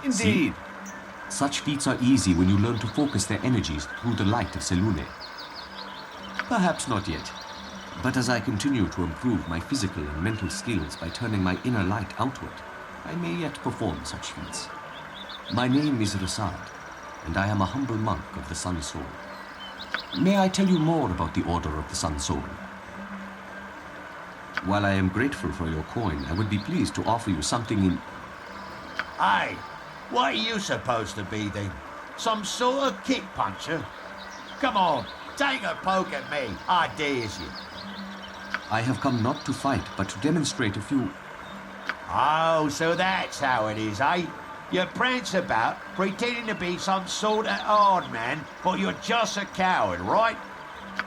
Indeed. Such feats are easy when you learn to focus their energies through the light of Selune. Perhaps not yet, but as I continue to improve my physical and mental skills by turning my inner light outward, I may yet perform such feats. My name is Rasaad, and I am a humble monk of the Sun Soul. May I tell you more about the Order of the Sun Soul? While I am grateful for your coin, I would be pleased to offer you something in... Hey, what are you supposed to be then? Some sort of kick puncher? Come on, take a poke at me, I dare you. I have come not to fight, but to demonstrate a few... Oh, so that's how it is, eh? You prance about, pretending to be some sort of hard man, but you're just a coward, right?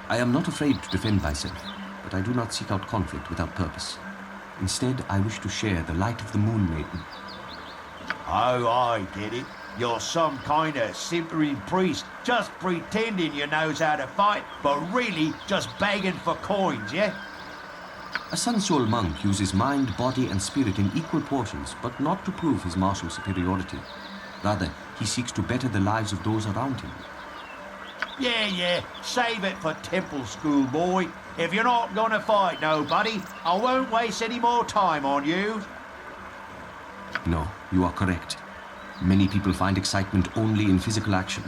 I am not afraid to defend myself, but I do not seek out conflict without purpose. Instead, I wish to share the light of the Moon Maiden. Oh, I get it. You're some kind of simpering priest, just pretending you knows how to fight, but really just begging for coins, yeah? A Sun Soul monk uses mind, body, and spirit in equal portions, but not to prove his martial superiority. Rather, he seeks to better the lives of those around him. Yeah, save it for temple school, boy. If you're not gonna fight nobody, I won't waste any more time on you. No, you are correct. Many people find excitement only in physical action.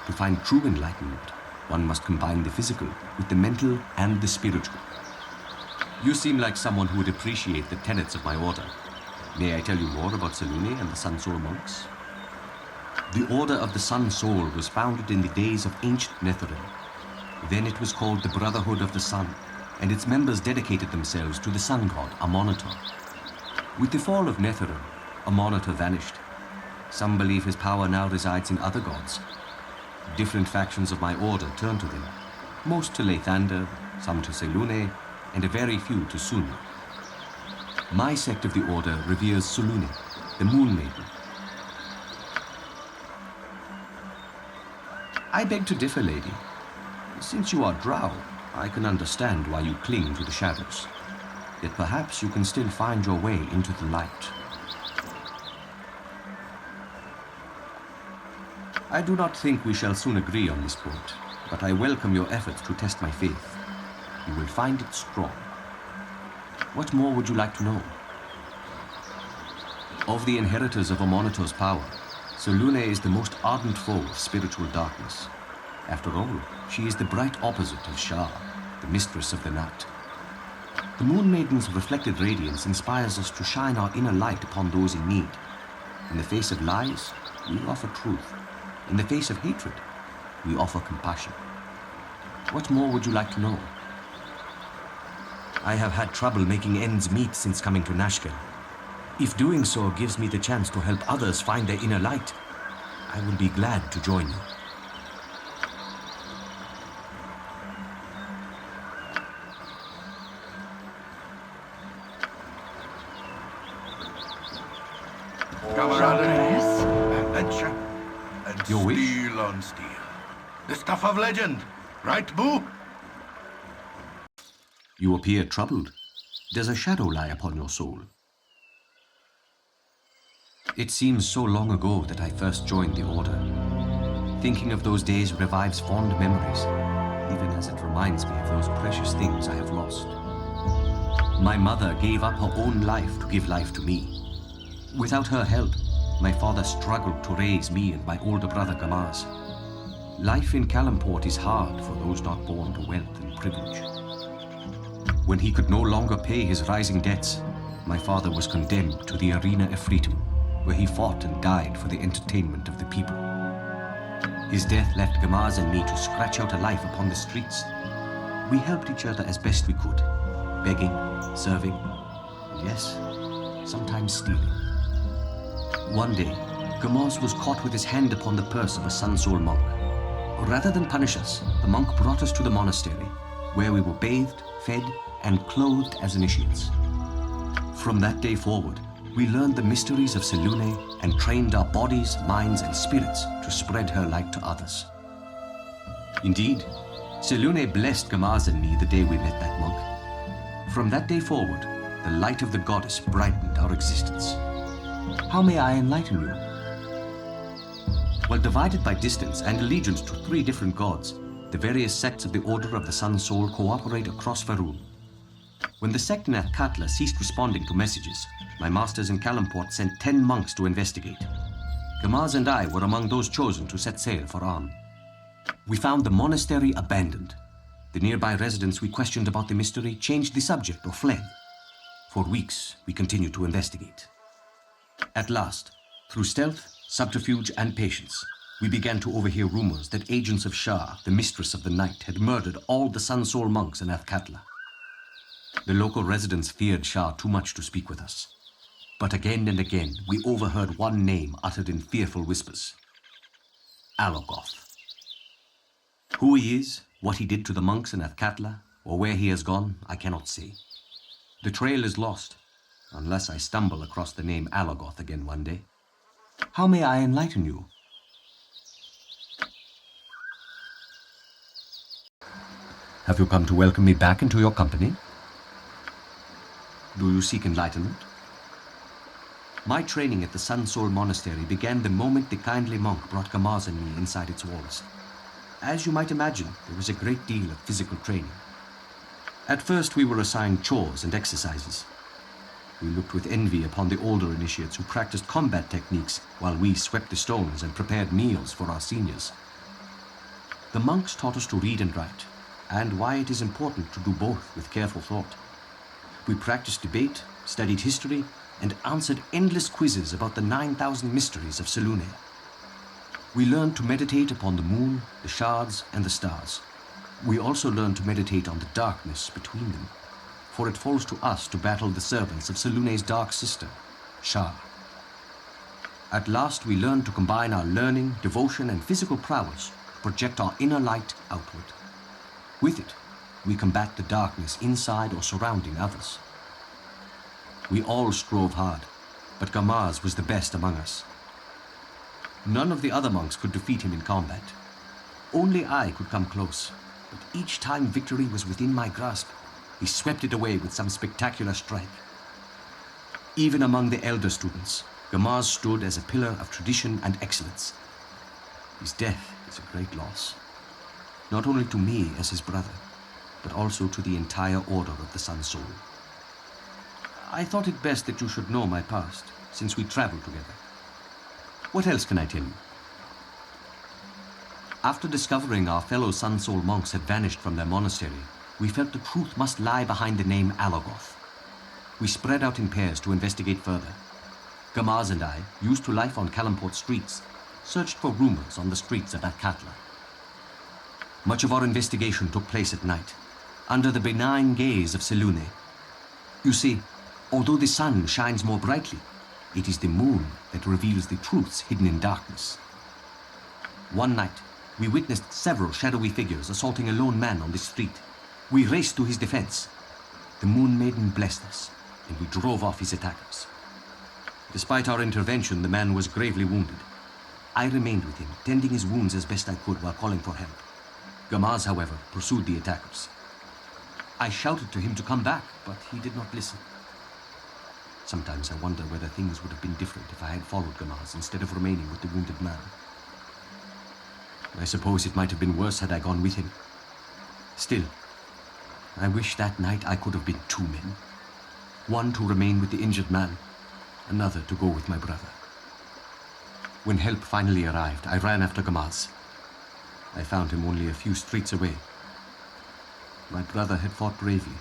To find true enlightenment, one must combine the physical with the mental and the spiritual. You seem like someone who would appreciate the tenets of my order. May I tell you more about Selune and the Sun Soul monks? The Order of the Sun Soul was founded in the days of ancient Netheril. Then it was called the Brotherhood of the Sun, and its members dedicated themselves to the sun god Amonitor. With the fall of Netheril, Amonitor vanished. Some believe his power now resides in other gods. Different factions of my order turned to them, most to Lathander, some to Selune, and a very few to Sunu. My sect of the order reveres Selune, the Moon Maiden. I beg to differ, lady. Since you are drow, I can understand why you cling to the shadows. Yet perhaps you can still find your way into the light. I do not think we shall soon agree on this point, but I welcome your efforts to test my faith. You will find it strong. What more would you like to know? Of the inheritors of Amonitor's power, Selune is the most ardent foe of spiritual darkness. After all, she is the bright opposite of Shah, the mistress of the night. The Moon Maiden's reflected radiance inspires us to shine our inner light upon those in need. In the face of lies, we offer truth. In the face of hatred, we offer compassion. What more would you like to know? I have had trouble making ends meet since coming to Nashkel. If doing so gives me the chance to help others find their inner light, I will be glad to join you. Adventure and Your wish? steel on steel. The stuff of legend, right, Boo? You appear troubled. Does a shadow lie upon your soul? It seems so long ago that I first joined the Order. Thinking of those days revives fond memories, even as it reminds me of those precious things I have lost. My mother gave up her own life to give life to me. Without her help, my father struggled to raise me and my older brother Gamaz. Life in Kalamport is hard for those not born to wealth and privilege. When he could no longer pay his rising debts, my father was condemned to the arena of freedom, where he fought and died for the entertainment of the people. His death left Gamaz and me to scratch out a life upon the streets. We helped each other as best we could, begging, serving, and yes, sometimes stealing. One day, Gamaz was caught with his hand upon the purse of a Sun Soul monk. Rather than punish us, the monk brought us to the monastery, where we were bathed, fed, and clothed as initiates. From that day forward, we learned the mysteries of Selune and trained our bodies, minds, and spirits to spread her light to others. Indeed, Selune blessed Gamaz and me the day we met that monk. From that day forward, the light of the goddess brightened our existence. How may I enlighten you? While divided by distance and allegiance to 3 different gods, the various sects of the Order of the Sun Soul cooperate across Faerun. When the sect in Athkatla ceased responding to messages, my masters in Kalamport sent 10 monks to investigate. Gamaz and I were among those chosen to set sail for Arn. We found the monastery abandoned. The nearby residents we questioned about the mystery changed the subject or fled. For weeks, we continued to investigate. At last, through stealth, subterfuge, and patience, we began to overhear rumors that agents of Shah, the mistress of the night, had murdered all the Sun Soul monks in Athkatla. The local residents feared Shah too much to speak with us. But again and again, we overheard one name uttered in fearful whispers. Alogoth. Who he is, what he did to the monks in Athkatla, or where he has gone, I cannot say. The trail is lost, unless I stumble across the name Alogoth again one day. How may I enlighten you? Have you come to welcome me back into your company? Do you seek enlightenment? My training at the Sun Soul Monastery began the moment the kindly monk brought Gamaz and me inside its walls. As you might imagine, there was a great deal of physical training. At first, we were assigned chores and exercises. We looked with envy upon the older initiates who practiced combat techniques while we swept the stones and prepared meals for our seniors. The monks taught us to read and write, and why it is important to do both with careful thought. We practiced debate, studied history, and answered endless quizzes about the 9,000 mysteries of Selûne. We learned to meditate upon the moon, the shards, and the stars. We also learned to meditate on the darkness between them, for it falls to us to battle the servants of Selûne's dark sister, Shah. At last we learned to combine our learning, devotion, and physical prowess to project our inner light outward. With it, we combat the darkness inside or surrounding others. We all strove hard, but Gamaz was the best among us. None of the other monks could defeat him in combat. Only I could come close, but each time victory was within my grasp, he swept it away with some spectacular strike. Even among the elder students, Gamaz stood as a pillar of tradition and excellence. His death is a great loss, not only to me as his brother, but also to the entire Order of the Sun Soul. I thought it best that you should know my past, since we traveled together. What else can I tell you? After discovering our fellow Sun Soul monks had vanished from their monastery, we felt the truth must lie behind the name Alogoth. We spread out in pairs to investigate further. Gamaz and I, used to life on Kalamport streets, searched for rumors on the streets of Athkatla. Much of our investigation took place at night, under the benign gaze of Selûne. You see, although the sun shines more brightly, it is the moon that reveals the truths hidden in darkness. One night, we witnessed several shadowy figures assaulting a lone man on the street. We raced to his defense. The Moon Maiden blessed us, and we drove off his attackers. Despite our intervention, the man was gravely wounded. I remained with him, tending his wounds as best I could while calling for help. Gamaz, however, pursued the attackers. I shouted to him to come back, but he did not listen. Sometimes I wonder whether things would have been different if I had followed Gamaz instead of remaining with the wounded man. I suppose it might have been worse had I gone with him. Still, I wish that night I could have been 2 men. One to remain with the injured man, another to go with my brother. When help finally arrived, I ran after Gamaz. I found him only a few streets away. My brother had fought bravely,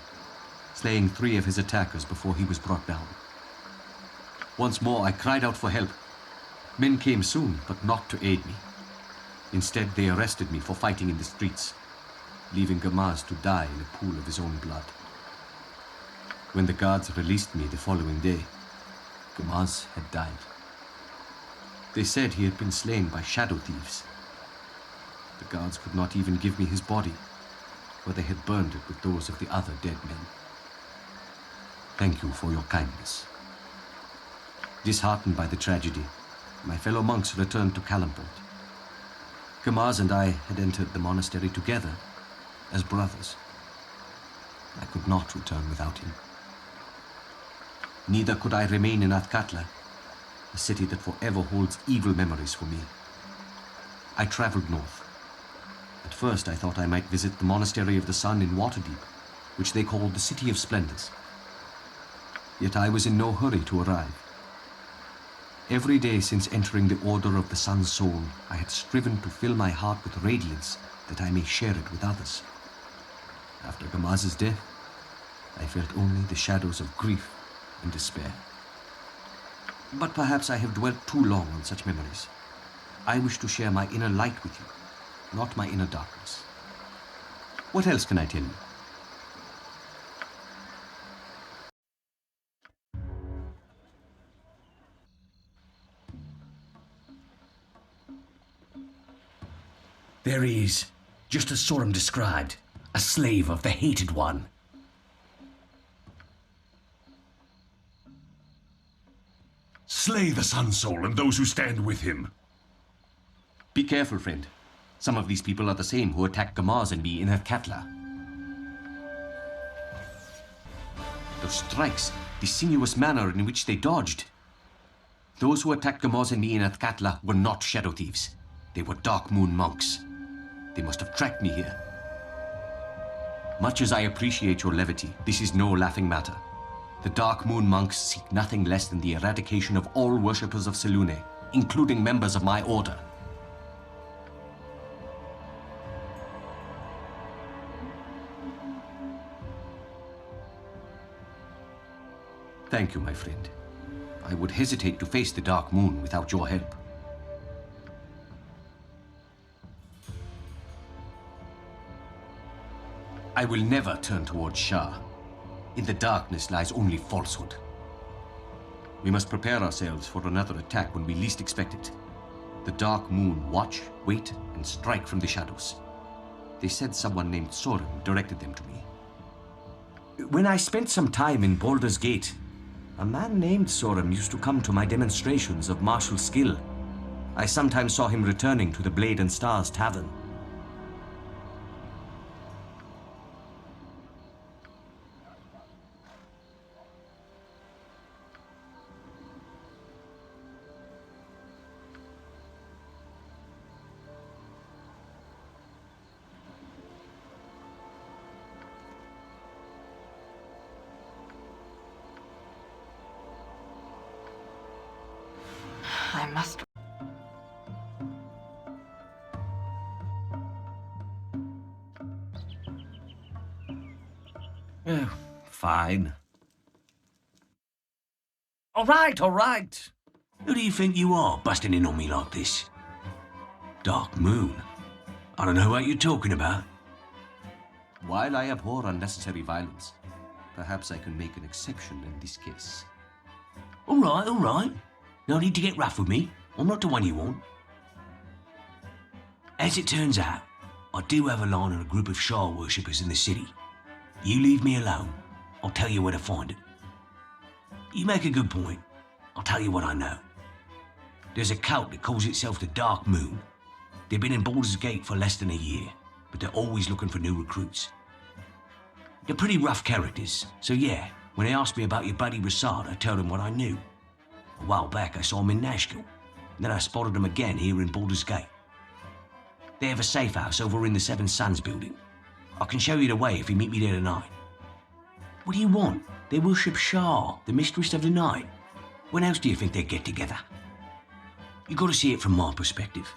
slaying 3 of his attackers before he was brought down. Once more, I cried out for help. Men came soon, but not to aid me. Instead, they arrested me for fighting in the streets, leaving Gamaz to die in a pool of his own blood. When the guards released me the following day, Gamaz had died. They said he had been slain by shadow thieves. The guards could not even give me his body, for they had burned it with those of the other dead men. Thank you for your kindness. Disheartened by the tragedy, my fellow monks returned to Kalamport. Gamaz and I had entered the monastery together as brothers. I could not return without him. Neither could I remain in Athkatla, a city that forever holds evil memories for me. I traveled north. At first, I thought I might visit the Monastery of the Sun in Waterdeep, which they called the City of Splendors. Yet I was in no hurry to arrive. Every day since entering the Order of the Sun Soul, I had striven to fill my heart with radiance that I may share it with others. After Gamaz's death, I felt only the shadows of grief and despair. But perhaps I have dwelt too long on such memories. I wish to share my inner light with you, not my inner darkness. What else can I tell you? There he is, just as Sorum described, a slave of the Hated One. Slay the Sun Soul and those who stand with him. Be careful, friend. Some of these people are the same who attacked Gamaz and me in Athkatla. Those strikes, the sinuous manner in which they dodged. Those who attacked Gamaz and me in Athkatla were not Shadow Thieves. They were Dark Moon monks. They must have tracked me here. Much as I appreciate your levity, this is no laughing matter. The Dark Moon monks seek nothing less than the eradication of all worshippers of Selûne, including members of my order. Thank you, my friend. I would hesitate to face the Dark Moon without your help. I will never turn towards Shah. In the darkness lies only falsehood. We must prepare ourselves for another attack when we least expect it. The Dark Moon watch, wait, and strike from the shadows. They said someone named Sorum directed them to me. When I spent some time in Baldur's Gate, a man named Sorum used to come to my demonstrations of martial skill. I sometimes saw him returning to the Blade and Stars Tavern. I must. Oh, fine. All right. Who do you think you are, busting in on me like this? Dark Moon? I don't know what you're talking about. While I abhor unnecessary violence, perhaps I can make an exception in this case. All right. No need to get rough with me. I'm not the one you want. As it turns out, I do have a line on a group of Shah worshippers in the city. You leave me alone, I'll tell you where to find it. You make a good point. I'll tell you what I know. There's a cult that calls itself the Dark Moon. They've been in Baldur's Gate for less than a year, but they're always looking for new recruits. They're pretty rough characters, so yeah, when they asked me about your buddy Rasaad, I told them what I knew. A while back, I saw him in Nashville, and then I spotted him again here in Baldur's Gate. They have a safe house over in the Seven Suns building. I can show you the way if you meet me there tonight. What do you want? They worship Shah, the mistress of the night. When else do you think they'd get together? You gotta see it from my perspective.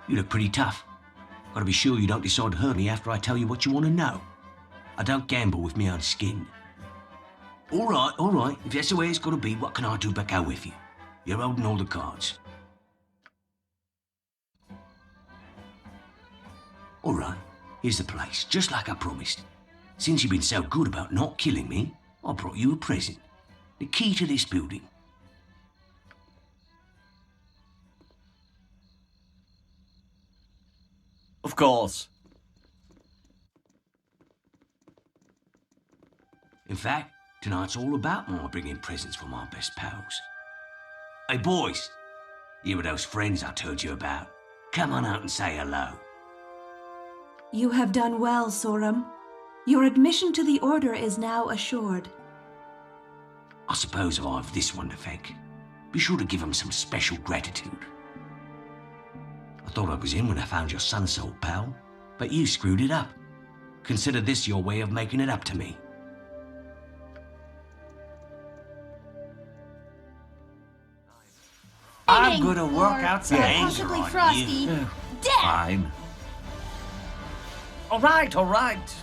You look pretty tough. Gotta be sure you don't decide to hurt me after I tell you what you want to know. I don't gamble with my own skin. All right. If that's the way it's gotta be, what can I do but go with you? You're holding all the cards. All right, here's the place, just like I promised. Since you've been so good about not killing me, I brought you a present. The key to this building. Of course. In fact, tonight's all about my bringing presents for my best pals. Hey boys, you were those friends I told you about. Come on out and say hello. You have done well, Sorum. Your admission to the Order is now assured. I suppose I have this one to thank. Be sure to give him some special gratitude. I thought I was in when I found your sun soul, pal. But you screwed it up. Consider this your way of making it up to me. I'm gonna work outside. Possibly frosty. Death! Fine. All right, all right.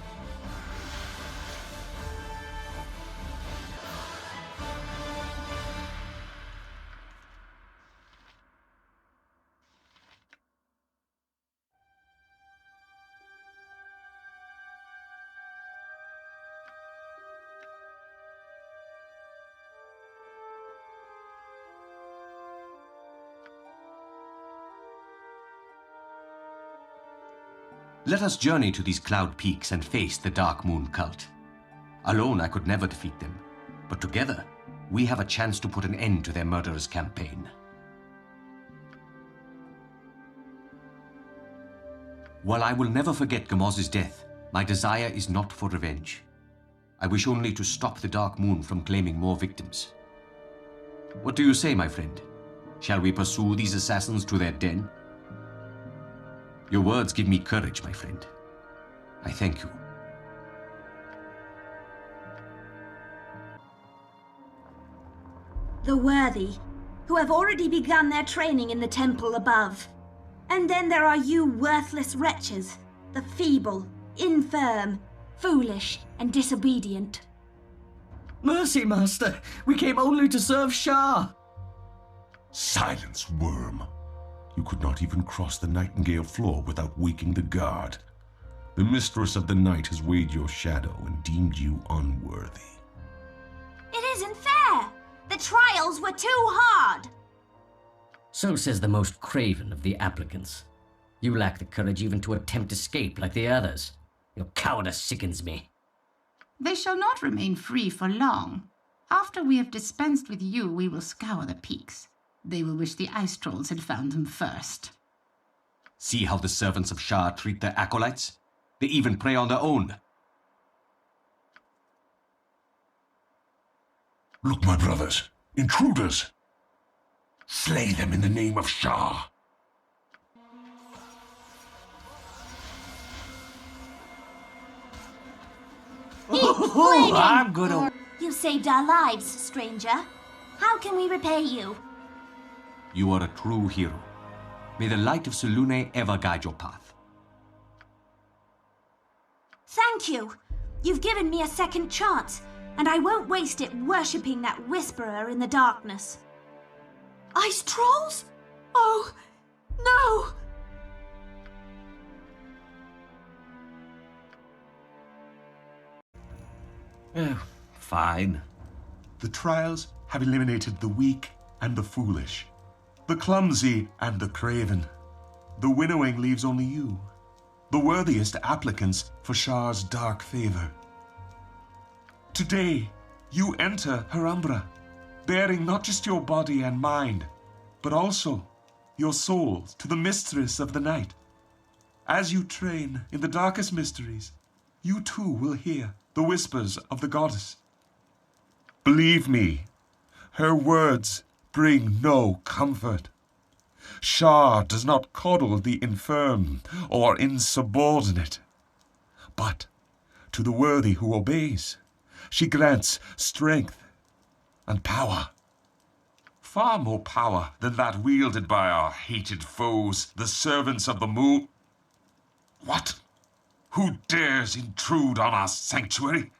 Let us journey to these cloud peaks and face the Dark Moon cult. Alone, I could never defeat them, but together, we have a chance to put an end to their murderous campaign. While I will never forget Gamoz's death, my desire is not for revenge. I wish only to stop the Dark Moon from claiming more victims. What do you say, my friend? Shall we pursue these assassins to their den? Your words give me courage, my friend. I thank you. The worthy, who have already begun their training in the temple above. And then there are you worthless wretches, the feeble, infirm, foolish, and disobedient. Mercy, Master. We came only to serve Shah. Silence, worm. You could not even cross the Nightingale floor without waking the guard. The Mistress of the Night has weighed your shadow and deemed you unworthy. It isn't fair! The trials were too hard! So says the most craven of the applicants. You lack the courage even to attempt escape like the others. Your cowardice sickens me. They shall not remain free for long. After we have dispensed with you, we will scour the peaks. They will wish the ice trolls had found them first. See how the servants of Shah treat their acolytes? They even prey on their own. Look, my brothers, intruders. Slay them in the name of Shah. I'm gonna... You saved our lives, stranger. How can we repay you? You are a true hero. May the light of Selûne ever guide your path. Thank you. You've given me a second chance, and I won't waste it worshipping that whisperer in the darkness. Ice trolls? Oh, no! Oh, fine. The trials have eliminated the weak and the foolish, the clumsy and the craven. The winnowing leaves only you, the worthiest applicants for Shah's dark favor. Today, you enter her umbra, bearing not just your body and mind, but also your soul to the mistress of the night. As you train in the darkest mysteries, you too will hear the whispers of the goddess. Believe me, her words bring no comfort. Shah does not coddle the infirm or insubordinate, but to the worthy who obeys, she grants strength and power. Far more power than that wielded by our hated foes, the servants of the moon. What? Who dares intrude on our sanctuary?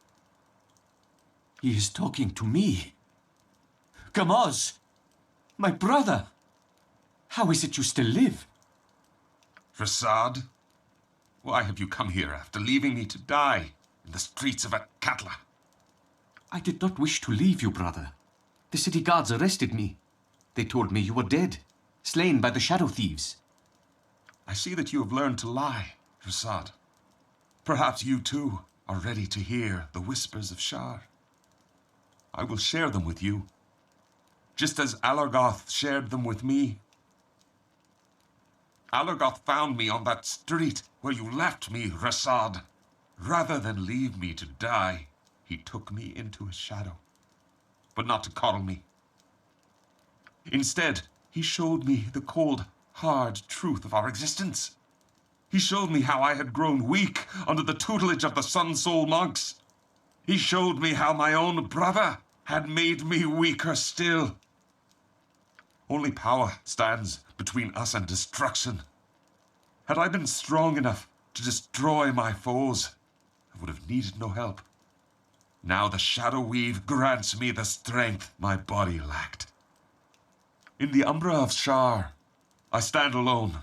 He is talking to me. Gamoz, my brother. How is it you still live? Rasaad, why have you come here after leaving me to die in the streets of Akatla? I did not wish to leave you, brother. The city guards arrested me. They told me you were dead, slain by the shadow thieves. I see that you have learned to lie, Rasaad. Perhaps you too are ready to hear the whispers of Shah. I will share them with you, just as Alargoth shared them with me. Alargoth found me on that street where you left me, Rasaad. Rather than leave me to die, he took me into his shadow, but not to coddle me. Instead, he showed me the cold, hard truth of our existence. He showed me how I had grown weak under the tutelage of the Sun Soul monks. He showed me how my own brother had made me weaker still. Only power stands between us and destruction. Had I been strong enough to destroy my foes, I would have needed no help. Now the Shadow Weave grants me the strength my body lacked. In the Umbra of Shar, I stand alone,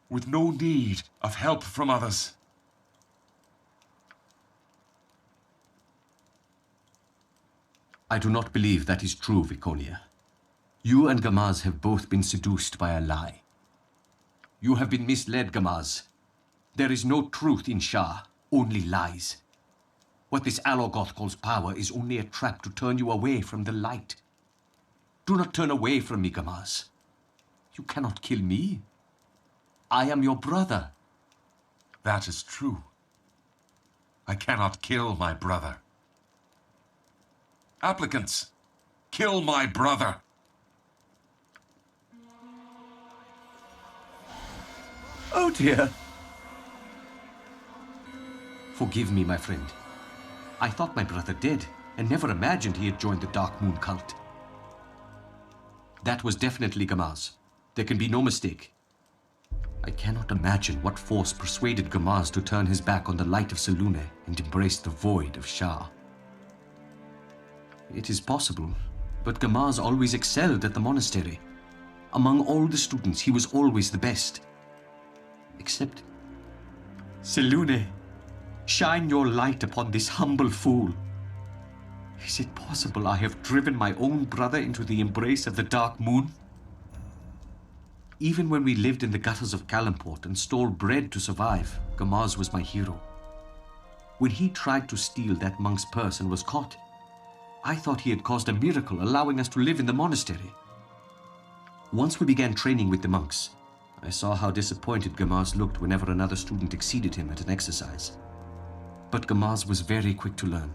with no need of help from others. I do not believe that is true, Viconia. You and Gamaz have both been seduced by a lie. You have been misled, Gamaz. There is no truth in Shah, only lies. What this Alogoth calls power is only a trap to turn you away from the light. Do not turn away from me, Gamaz. You cannot kill me. I am your brother. That is true. I cannot kill my brother. Applicants, kill my brother. Oh dear. Forgive me, my friend. I thought my brother dead, and never imagined he had joined the Dark Moon cult. That was definitely Gamaz. There can be no mistake. I cannot imagine what force persuaded Gamaz to turn his back on the light of Selûne and embrace the void of Shah. It is possible, but Gamaz always excelled at the monastery. Among all the students, he was always the best. Except Selûne, shine your light upon this humble fool. Is it possible I have driven my own brother into the embrace of the Dark Moon? Even when we lived in the gutters of Kalamport and stole bread to survive, Gamaz was my hero. When he tried to steal that monk's purse and was caught, I thought he had caused a miracle, allowing us to live in the monastery. Once we began training with the monks, I saw how disappointed Gamaz looked whenever another student exceeded him at an exercise. But Gamaz was very quick to learn.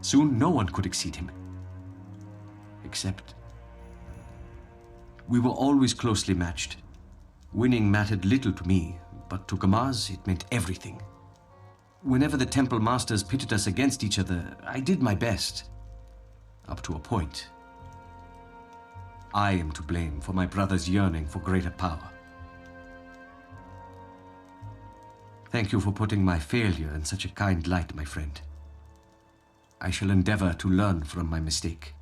Soon no one could exceed him. Except we were always closely matched. Winning mattered little to me, but to Gamaz it meant everything. Whenever the temple masters pitted us against each other, I did my best. Up to a point. I am to blame for my brother's yearning for greater power. Thank you for putting my failure in such a kind light, my friend. I shall endeavor to learn from my mistake.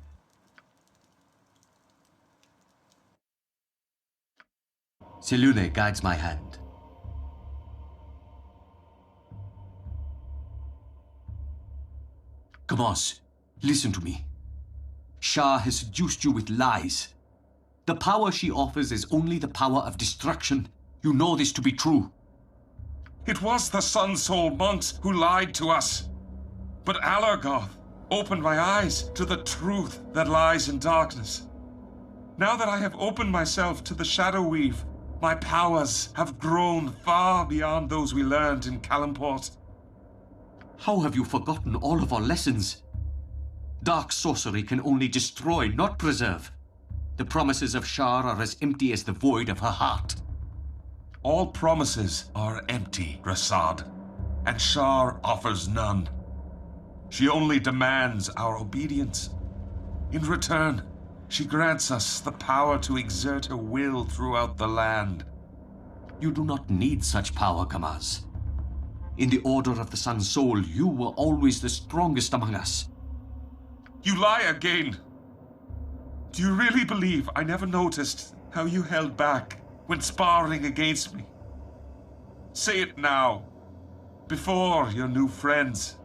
Selûne guides my hand. Gamaz, listen to me. Shah has seduced you with lies. The power she offers is only the power of destruction. You know this to be true. It was the Sun Soul monks who lied to us. But Alargoth opened my eyes to the truth that lies in darkness. Now that I have opened myself to the Shadow Weave, my powers have grown far beyond those we learned in Kalamport. How have you forgotten all of our lessons? Dark sorcery can only destroy, not preserve. The promises of Shar are as empty as the void of her heart. All promises are empty, Rasaad, and Shar offers none. She only demands our obedience. In return, she grants us the power to exert her will throughout the land. You do not need such power, Gamaz. In the Order of the Sun Soul, you were always the strongest among us. You lie again! Do you really believe I never noticed how you held back when sparring against me? Say it now, before your new friends.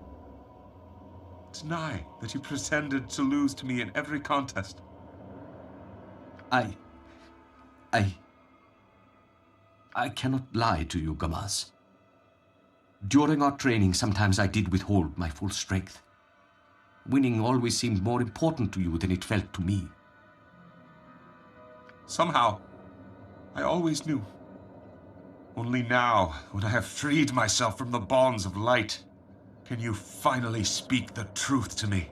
Deny that you pretended to lose to me in every contest. I cannot lie to you, Gamaz. During our training, sometimes I did withhold my full strength. Winning always seemed more important to you than it felt to me. Somehow, I always knew. Only now, when I have freed myself from the bonds of light, can you finally speak the truth to me.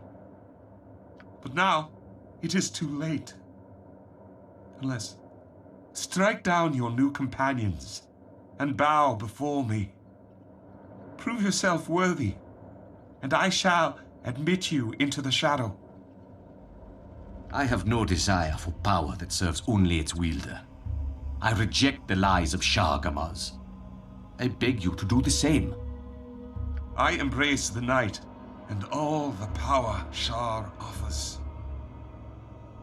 But now, it is too late. Unless Strike down your new companions and bow before me. Prove yourself worthy, and I shall admit you into the shadow. I have no desire for power that serves only its wielder. I reject the lies of Shah Gamaz. I beg you to do the same. I embrace the night and all the power Shah offers.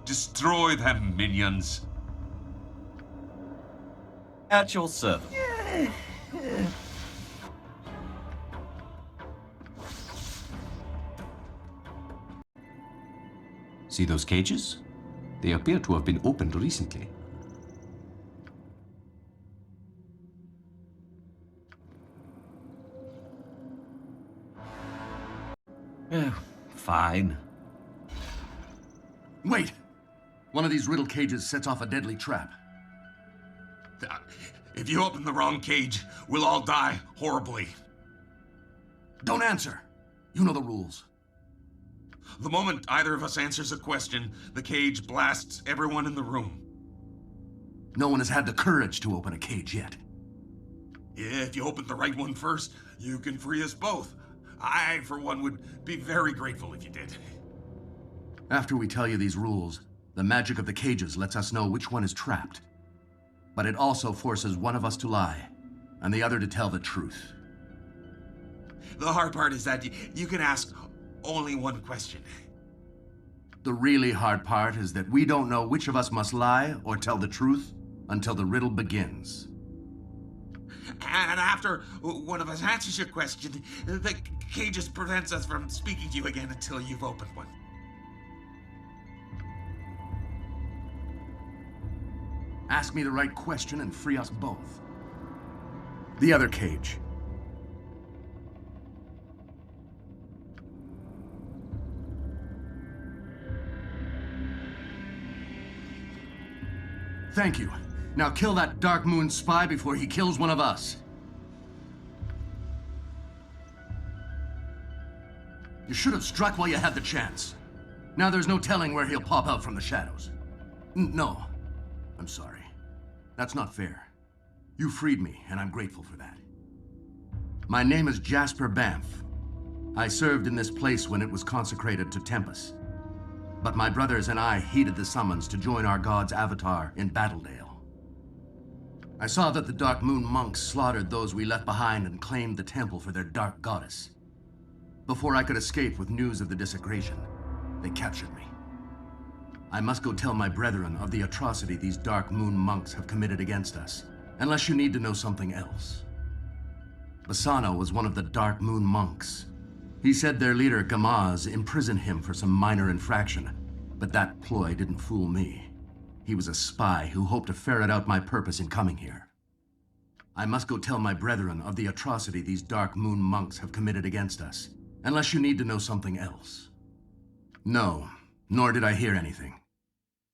Destroy them, minions. At your service. See those cages? They appear to have been opened recently. Oh, fine. Wait! One of these riddle cages sets off a deadly trap. If you open the wrong cage, we'll all die horribly. Don't answer! You know the rules. The moment either of us answers a question, the cage blasts everyone in the room. No one has had the courage to open a cage yet. Yeah, if you open the right one first, you can free us both. I, for one, would be very grateful if you did. After we tell you these rules, the magic of the cages lets us know which one is trapped. But it also forces one of us to lie, and the other to tell the truth. The hard part is that you can ask only one question. The really hard part is that we don't know which of us must lie or tell the truth until the riddle begins. And after one of us answers your question, the cages prevents us from speaking to you again until you've opened one. Ask me the right question and free us both. The other cage. Thank you. Now kill that Dark Moon spy before he kills one of us. You should have struck while you had the chance. Now there's no telling where he'll pop out from the shadows. No. I'm sorry. That's not fair. You freed me, and I'm grateful for that. My name is Jasper Banff. I served in this place when it was consecrated to Tempest. But my brothers and I heeded the summons to join our god's avatar in Battledale. I saw that the Dark Moon monks slaughtered those we left behind and claimed the temple for their dark goddess. Before I could escape with news of the desecration, they captured me. I must go tell my brethren of the atrocity these Dark Moon monks have committed against us, unless you need to know something else. Bassano was one of the Dark Moon monks. He said their leader, Gamaz, imprisoned him for some minor infraction, but that ploy didn't fool me. He was a spy who hoped to ferret out my purpose in coming here. I must go tell my brethren of the atrocity these Dark Moon monks have committed against us, unless you need to know something else. No, nor did I hear anything.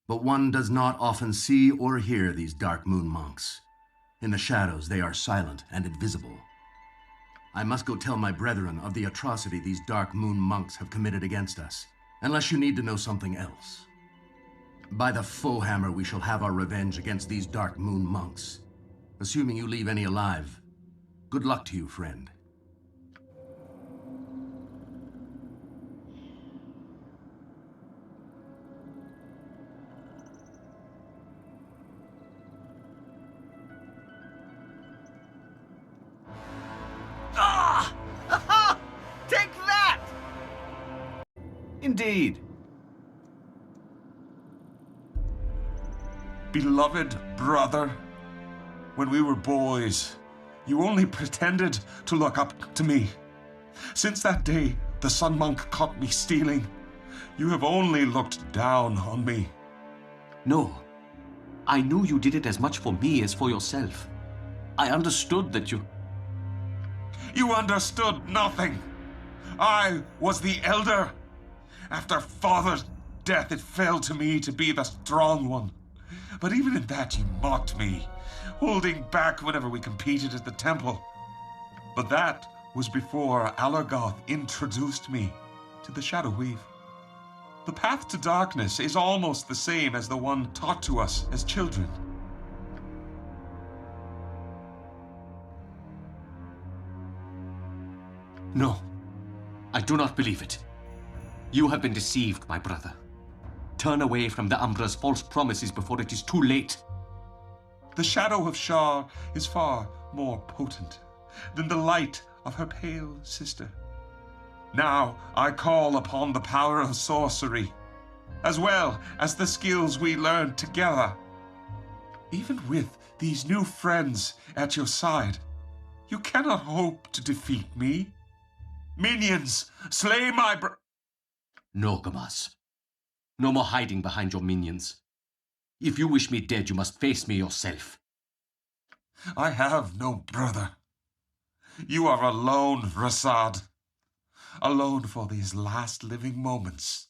But one does not often see or hear these Dark Moon monks. In the shadows, they are silent and invisible. I must go tell my brethren of the atrocity these Dark Moon monks have committed against us, unless you need to know something else. By the Foehammer, we shall have our revenge against these Dark Moon monks. Assuming you leave any alive, good luck to you, friend. Take that! Indeed. Beloved brother, when we were boys, you only pretended to look up to me. Since that day the Sun Monk caught me stealing, you have only looked down on me. No. I knew you did it as much for me as for yourself. I understood that you... You understood nothing. I was the elder. After father's death, it fell to me to be the strong one. But even in that, you mocked me, holding back whenever we competed at the temple. But that was before Allergoth introduced me to the Shadow Weave. The path to darkness is almost the same as the one taught to us as children. No, I do not believe it. You have been deceived, my brother. Turn away from the Umbra's false promises before it is too late. The shadow of Shar is far more potent than the light of her pale sister. Now I call upon the power of sorcery, as well as the skills we learned together. Even with these new friends at your side, you cannot hope to defeat me. Minions, slay my No, Gamas. No more hiding behind your minions. If you wish me dead, you must face me yourself. I have no brother. You are alone, Rasaad. Alone for these last living moments.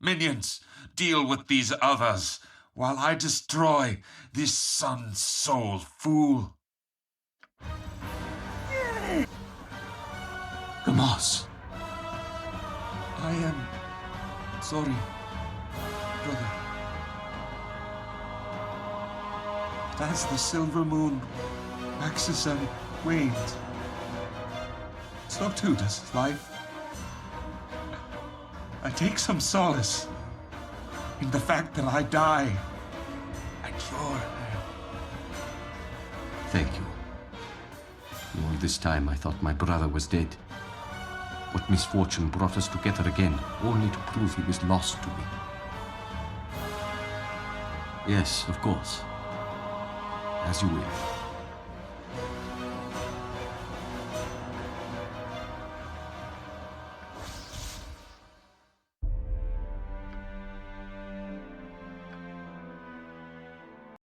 Minions, deal with these others while I destroy this sun-soul fool. Gamas. I am sorry, brother. As the silver moon waxes and wanes, so too does life. I take some solace in the fact that I die at your hand. Thank you. All this time I thought my brother was dead. What misfortune brought us together again, only to prove he was lost to me. Yes, of course. As you wish.